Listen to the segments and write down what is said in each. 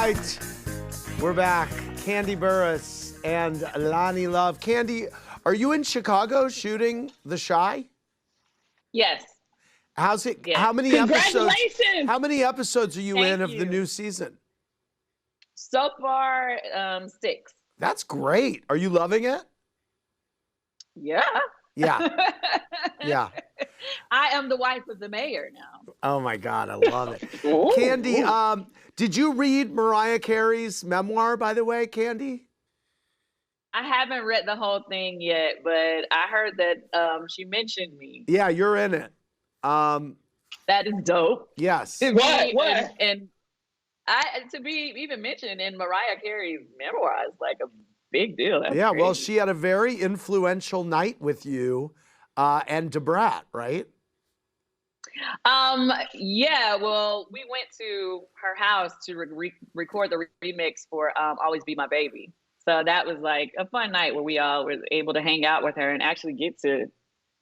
right, we're back. Kandi Burruss and Loni Love. Kandi, are you in Chicago shooting The Chi? Yes. How's it? Yes. How many episodes? Congratulations! How many episodes are you Thank in of the you. new season? So far, 6. That's great. Are you loving it? Yeah. Yeah. Yeah. I am the wife of the mayor now. Oh my God, I love it. Ooh, Kandi, ooh. did you read Mariah Carey's memoir, by the way, Kandi? I haven't read the whole thing yet, but I heard that she mentioned me. Yeah, you're in it. That is dope. Yes. What? And to be even mentioned in Mariah Carey's memoir is like a big deal. That's Yeah, well, crazy. she had a very influential night with you and Debrat, right? Yeah, well, we went to her house to record the remix for Always Be My Baby. So that was like a fun night where we all were able to hang out with her and actually get to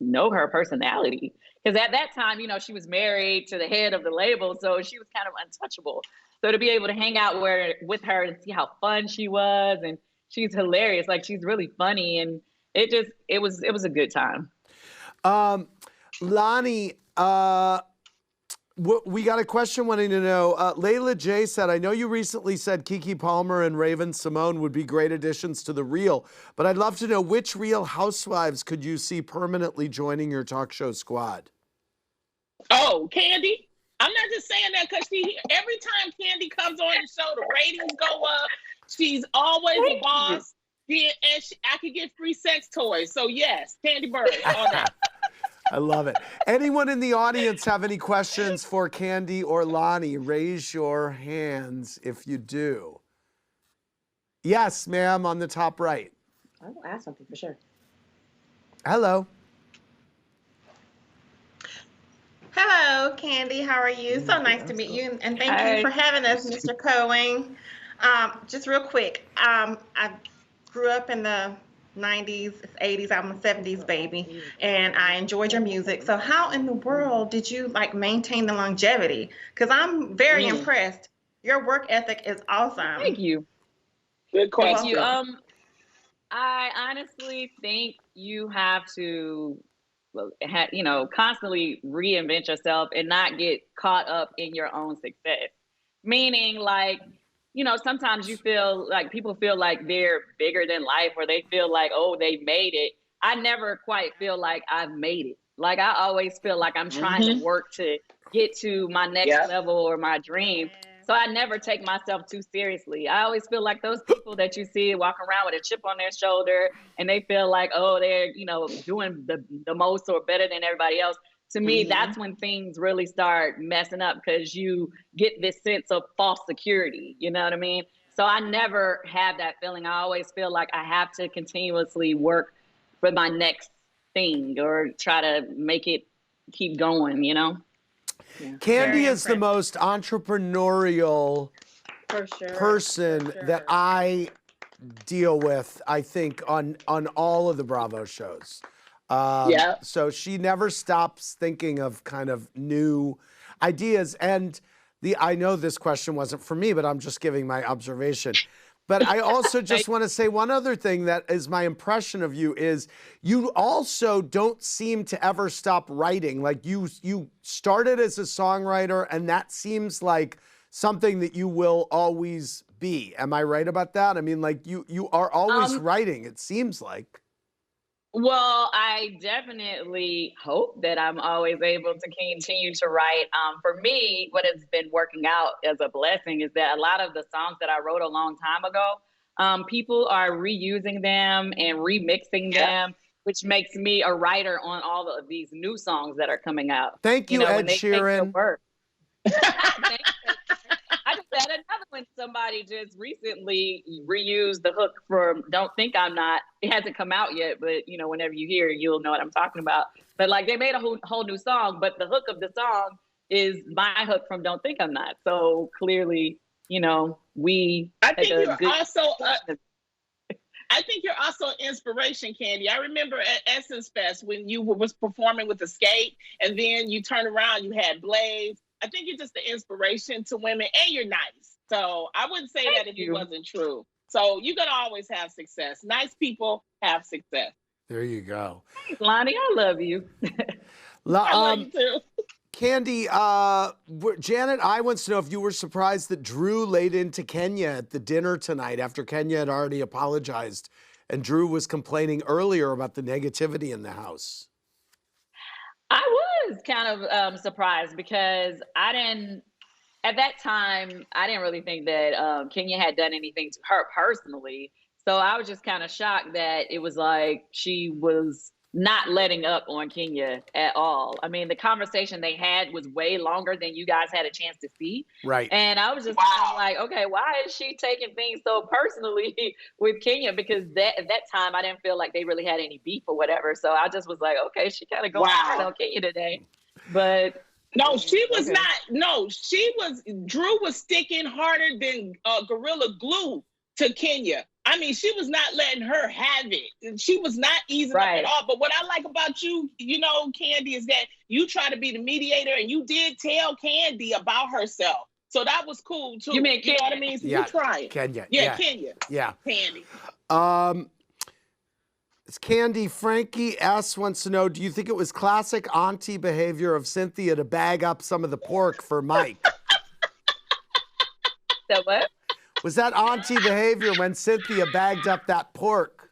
know her personality. Because at that time, you know, she was married to the head of the label, so she was kind of untouchable. So to be able to hang out with her and see how fun she was, and she's hilarious. Like, she's really funny, and it was a good time. Loni, we got a question wanting to know. Layla J said, I know you recently said Keke Palmer and Raven Simone would be great additions to The Real, but I'd love to know which Real Housewives could you see permanently joining your talk show squad? Oh, Kandi? I'm not just saying that because every time Kandi comes on the show, the ratings go up. She's always a boss. Yeah, and I could get free sex toys. So yes, Kandi Burruss, all that. I love it. Anyone in the audience have any questions for Kandi or Loni? Raise your hands if you do. Yes, ma'am, on the top right. I will ask something for sure. Hello. Hello, Kandi. How are you? So nice to meet you, and thank you for having us, Mr. Cohen. Just real quick, I grew up in the 90s, 80s. I'm a 70s baby, and I enjoyed your music. So how in the world did you maintain the longevity? Because I'm very impressed. Your work ethic is awesome. Thank you. Good question. Thank you. I honestly think you have to, constantly reinvent yourself and not get caught up in your own success. Meaning, sometimes you feel like people feel like they're bigger than life, or they feel like, oh, they made it. I never quite feel like I've made it. Like, I always feel like I'm trying to work to get to my next level or my dream. So I never take myself too seriously. I always feel like those people that you see walking around with a chip on their shoulder and they feel like, oh, they're, doing the most or better than everybody else. To me, that's when things really start messing up, because you get this sense of false security. You know what I mean? So I never have that feeling. I always feel like I have to continuously work for my next thing or try to make it keep going, Yeah. Kandi is the most entrepreneurial person that I deal with, I think, on all of the Bravo shows. So she never stops thinking of kind of new ideas. And I know this question wasn't for me, but I'm just giving my observation. But I also just want to say one other thing that is my impression of you is you also don't seem to ever stop writing. Like you started as a songwriter, and that seems like something that you will always be. Am I right about that? I mean, like you are always writing, it seems like. Well, I definitely hope that I'm always able to continue to write. For me, what has been working out as a blessing is that a lot of the songs that I wrote a long time ago, people are reusing them and remixing them, which makes me a writer on all of these new songs that are coming out. Thank you, Ed Sheeran. I just had another one. Somebody just recently reused the hook from Don't Think I'm Not. It hasn't come out yet, but whenever you hear it, you'll know what I'm talking about. But they made a whole new song, but the hook of the song is my hook from Don't Think I'm Not. So clearly, we. I think you're also an inspiration, Kandi. I remember at Essence Fest when you was performing with Escape, and then you turned around, you had Blaze. I think you're just the inspiration to women, and you're nice. So I wouldn't say that if it wasn't true. So you're going to always have success. Nice people have success. There you go. Thanks, Lonnie. I love you. I love you too. Candy, Janet, I wants to know if you were surprised that Drew laid into Kenya at the dinner tonight after Kenya had already apologized and Drew was complaining earlier about the negativity in the house. I was kind of surprised because at that time, I didn't really think that Kenya had done anything to her personally. So I was just kind of shocked that it was like she was not letting up on Kenya at all. I mean, the conversation they had was way longer than you guys had a chance to see. Right. And I was just kind of like, okay, why is she taking things so personally with Kenya? Because at that time, I didn't feel like they really had any beef or whatever. So I just was like, okay, she kind of going hard on Kenya today. But no, she was not. No, Drew was sticking harder than Gorilla Glue to Kenya. I mean, she was not letting her have it. She was not easing up at all. But what I like about you, Candy, is that you try to be the mediator and you did tell Candy about herself. So that was cool too. You mean Kenya? You know what I mean? So you're trying. Kenya. Yeah, Kenya. Yeah. Candy. It's Candy. Frankie S. wants to know, do you think it was classic auntie behavior of Cynthia to bag up some of the pork for Mike? So what? Was that auntie behavior when Cynthia bagged up that pork?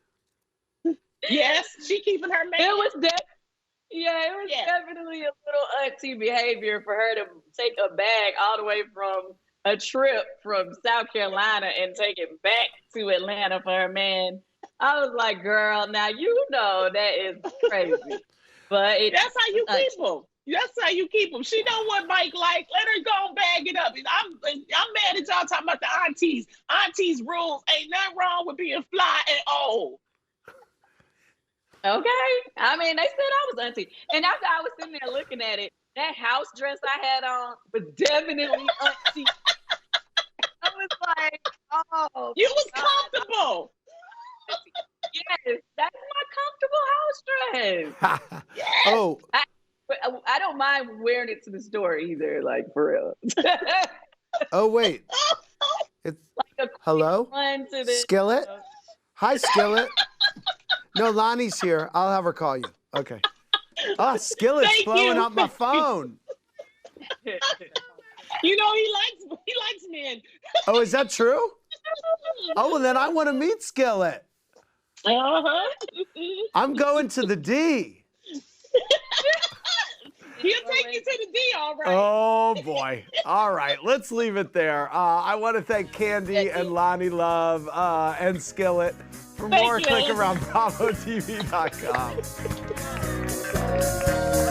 Yes, she keeping her man. It was definitely a little auntie behavior for her to take a bag all the way from a trip from South Carolina and take it back to Atlanta for her man. I was like, girl, now you know that is crazy. But that's how you keep them. That's how you keep them. She know what Mike like. Let her go bag it up. I'm mad at y'all talking about the aunties. Aunties rules. Ain't nothing wrong with being fly and old. Okay. I mean, they said I was auntie. And after I was sitting there looking at it, that house dress I had on was definitely auntie. I was like, oh. You was comfortable. Yes, that's my comfortable house dress. Yes. Oh. I don't mind wearing it to the store either, like for real. Oh, wait. It's like hello? Skillet? Hi, Skillet. No, Lonnie's here. I'll have her call you. Okay. Oh, Skillet's blowing up my phone. You know, he likes men. Oh, is that true? Oh, well, then I want to meet Skillet. Uh-huh. I'm going to the D. He'll take you to the D, all right. Oh, boy. All right. Let's leave it there. I want to thank Candy and Lonnie Love and Skillet. For more, click around BravoTV.com.